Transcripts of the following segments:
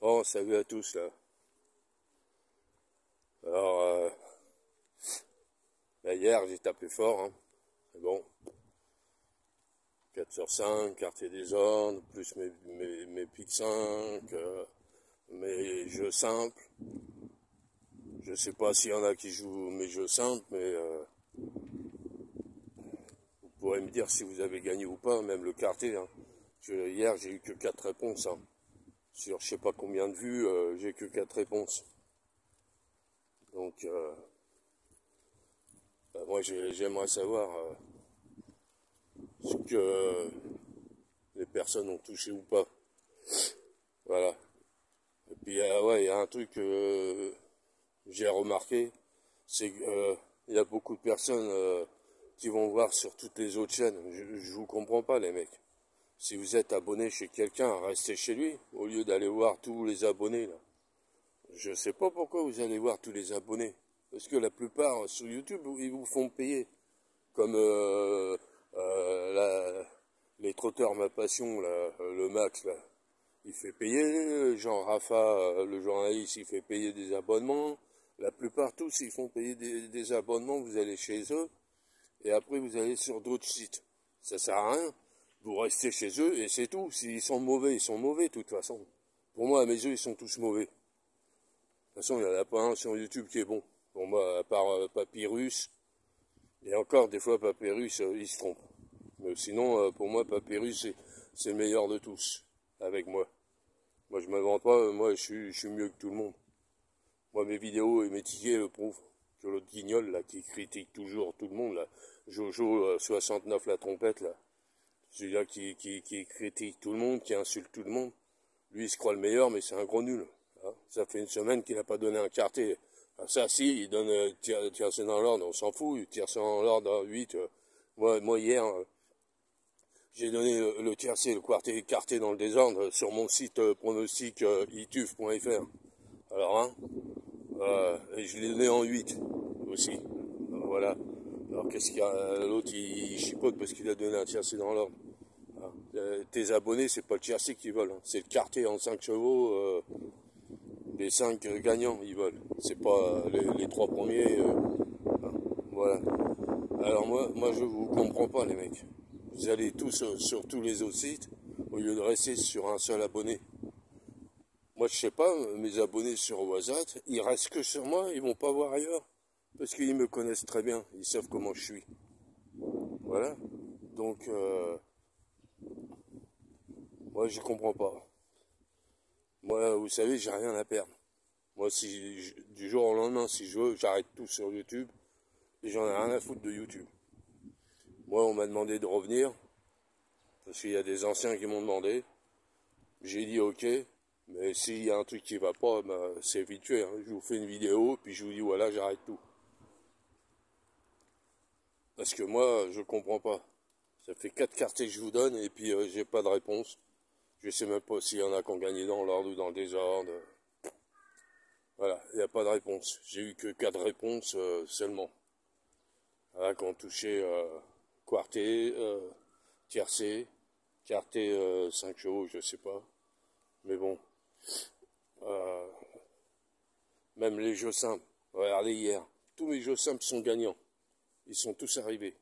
Bon, salut à tous là. Alors, hier j'ai tapé fort, hein. C'est bon. 4 sur 5, quartier des ordres, plus mes pics 5, mes jeux simples. Je sais pas s'il y en a qui jouent mes jeux simples, mais vous pourrez me dire si vous avez gagné ou pas, même le quartier, hein. Hier j'ai eu que 4 réponses, hein. Sur je sais pas combien de vues, j'ai que 4 réponses. Donc, moi j'aimerais savoir ce que les personnes ont touché ou pas. Voilà. Et puis, ouais, il y a un truc que j'ai remarqué, c'est qu'il y a beaucoup de personnes qui vont voir sur toutes les autres chaînes. Je vous comprends pas, les mecs. Si vous êtes abonné chez quelqu'un, restez chez lui, au lieu d'aller voir tous les abonnés, là. Je sais pas pourquoi vous allez voir tous les abonnés. Parce que la plupart, sur YouTube, ils vous font payer. Comme les trotteurs Ma Passion, là, le Max, là. Il fait payer, Jean Rafa, le journaliste, il fait payer des abonnements. La plupart tous, ils font payer des abonnements, vous allez chez eux, et après vous allez sur d'autres sites. Ça sert à rien. Vous restez chez eux, et c'est tout. S'ils sont mauvais, ils sont mauvais, de toute façon. Pour moi, à mes yeux, ils sont tous mauvais. De toute façon, il n'y en a pas un sur YouTube qui est bon. Pour moi, à part Papyrus, et encore, des fois, Papyrus, il se trompe. Mais sinon, pour moi, Papyrus, c'est le meilleur de tous, avec moi. Moi, je m'invente pas, moi, je suis mieux que tout le monde. Moi, mes vidéos et mes tickets le prouvent. Que l'autre guignol, là, qui critique toujours tout le monde, là. Jojo 69, la trompette, là. Celui-là qui critique tout le monde, qui insulte tout le monde. Lui, il se croit le meilleur, mais c'est un gros nul. Hein. Ça fait une semaine qu'il n'a pas donné un quartier. Ah, ça, si, il donne, tire ça dans l'ordre, on s'en fout, il tire ça dans l'ordre à 8. Moi, hier, j'ai donné le tiercé, le quartier dans le désordre sur mon site pronostic.ituf.fr. Alors, hein, et je l'ai donné en 8 aussi. Alors, voilà. Alors, qu'est-ce qu'il y a? L'autre, il chipote parce qu'il a donné un tiercé dans l'ordre. Hein. Tes abonnés, c'est pas le tiercé qu'ils veulent. Hein. C'est le quartier en 5 chevaux. Les 5 gagnants, ils veulent. C'est pas les 3 premiers. Hein. Voilà. Alors, moi, je vous comprends pas, les mecs. Vous allez tous sur tous les autres sites au lieu de rester sur un seul abonné. Moi, je sais pas, mes abonnés sur WhatsApp, ils restent que sur moi, ils vont pas voir ailleurs. Parce qu'ils me connaissent très bien, ils savent comment je suis. Voilà. Donc, moi, je comprends pas. Moi, vous savez, j'ai rien à perdre. Moi, si du jour au lendemain, si je veux, j'arrête tout sur YouTube. Et j'en ai rien à foutre de YouTube. Moi, on m'a demandé de revenir. Parce qu'il y a des anciens qui m'ont demandé. J'ai dit ok. Mais s'il y a un truc qui va pas, bah, c'est vite fait. Hein. Je vous fais une vidéo, puis je vous dis voilà, j'arrête tout. Parce que moi, je comprends pas. Ça fait 4 quartiers que je vous donne, et puis j'ai pas de réponse. Je sais même pas s'il y en a qui ont gagné dans l'ordre ou dans le désordre. Voilà, il n'y a pas de réponse. J'ai eu que 4 réponses seulement. Voilà, qui ont touché quartier, tiercé, quartier 5 chevaux, je sais pas. Mais bon. Euh, Même les jeux simples. Regardez hier. Tous mes jeux simples sont gagnants. Ils sont tous arrivés.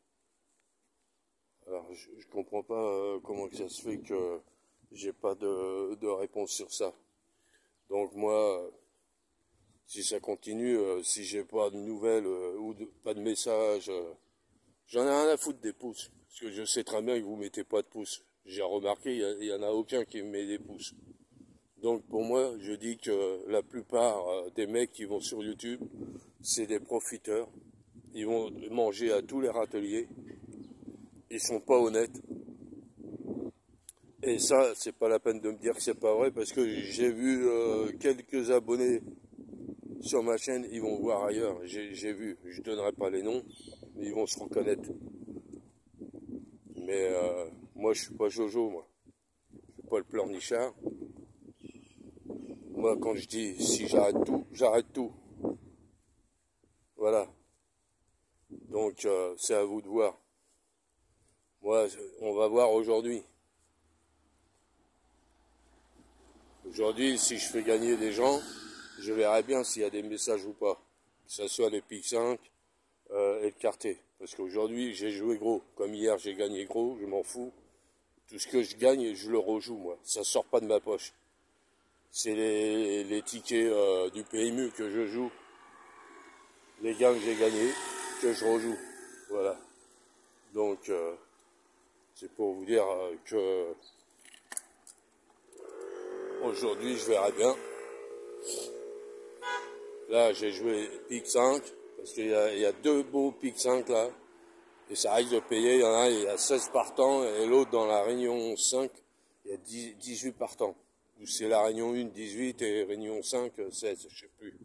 Alors, je comprends pas comment ça se fait que j'ai pas de réponse sur ça. Donc moi, si ça continue, si j'ai pas de nouvelles ou pas de messages, j'en ai rien à foutre des pouces. Parce que je sais très bien que vous mettez pas de pouces. J'ai remarqué, il y en a aucun qui me met des pouces. Donc pour moi, je dis que la plupart des mecs qui vont sur YouTube, c'est des profiteurs. Ils vont manger à tous les râteliers. Ils sont pas honnêtes. Et ça, c'est pas la peine de me dire que c'est pas vrai, parce que j'ai vu quelques abonnés sur ma chaîne, ils vont voir ailleurs. J'ai vu, je donnerai pas les noms, mais ils vont se reconnaître. Mais moi, je suis pas Jojo, moi. Je suis pas le pleurnichard. Moi, quand je dis si j'arrête tout, j'arrête tout. Voilà. Donc, c'est à vous de voir. Moi, on va voir aujourd'hui. Aujourd'hui, si je fais gagner des gens, je verrai bien s'il y a des messages ou pas. Que ce soit les piques 5 et le quartet. Parce qu'aujourd'hui, j'ai joué gros. Comme hier, j'ai gagné gros, je m'en fous. Tout ce que je gagne, je le rejoue, moi. Ça sort pas de ma poche. C'est les tickets du PMU que je joue. Les gains que j'ai gagnés, que je rejoue. Voilà. Donc, c'est pour vous dire que aujourd'hui, je verrai bien. Là, j'ai joué pique 5, parce qu'il y a deux beaux pique 5 là. Et ça risque de payer. Il y en a un, il y a 16 partants, et l'autre, dans la réunion 5, il y a 18 partants. Ou c'est la réunion 1, 18, et réunion 5, 16, je sais plus.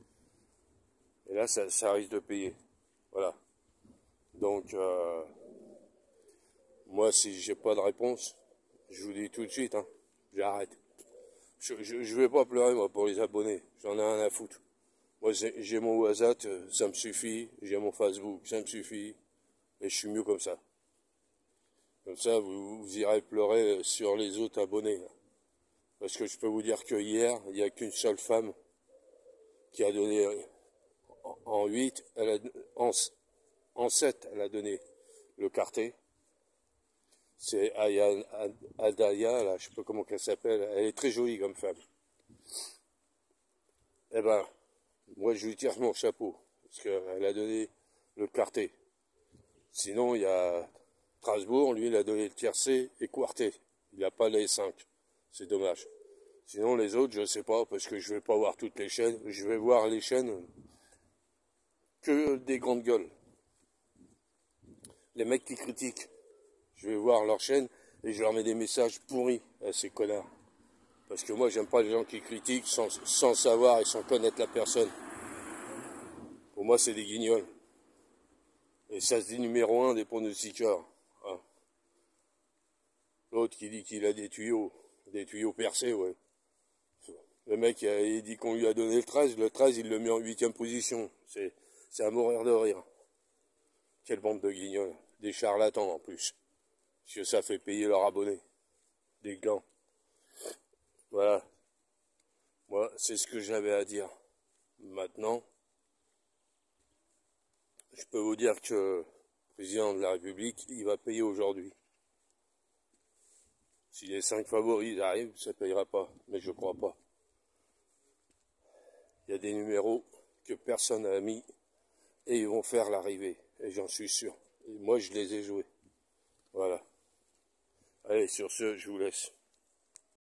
Et là, ça risque de payer. Voilà. Donc, moi, si j'ai pas de réponse, je vous dis tout de suite, hein, j'arrête. Je vais pas pleurer, moi, pour les abonnés. J'en ai rien à foutre. Moi, j'ai mon WhatsApp, ça me suffit. J'ai mon Facebook, ça me suffit. Et je suis mieux comme ça. Comme ça, vous irez pleurer sur les autres abonnés. Là. Parce que je peux vous dire que hier, il n'y a qu'une seule femme qui a donné en 8, en 7, elle a donné le quartet. C'est Adaya, là, je sais pas comment elle s'appelle. Elle est très jolie comme femme. Eh ben, moi je lui tire mon chapeau, parce qu'elle a donné le quartet. Sinon, il y a Strasbourg, lui, il a donné le tiercé et quartet. Il n'a pas les 5. C'est dommage. Sinon, les autres, je ne sais pas, parce que je ne vais pas voir toutes les chaînes. Je vais voir les chaînes que des grandes gueules. Les mecs qui critiquent. Je vais voir leur chaîne et je leur mets des messages pourris à ces connards. Parce que moi, j'aime pas les gens qui critiquent sans savoir et sans connaître la personne. Pour moi, c'est des guignols. Et ça se dit numéro 1 des pronostiqueurs. Hein. L'autre qui dit qu'il a des tuyaux percés, ouais. Le mec, il dit qu'on lui a donné le 13, il le met en 8e position. C'est à mourir de rire. Quelle bande de guignols. Des charlatans en plus. Parce que ça fait payer leurs abonnés. Des glands. Voilà. Moi, c'est ce que j'avais à dire. Maintenant, je peux vous dire que le président de la République, il va payer aujourd'hui. Si les 5 favoris arrivent, ça ne payera pas. Mais je ne crois pas. Il y a des numéros que personne n'a mis et ils vont faire l'arrivée. Et j'en suis sûr. Et moi, je les ai joués. Voilà. Allez, sur ce, je vous laisse.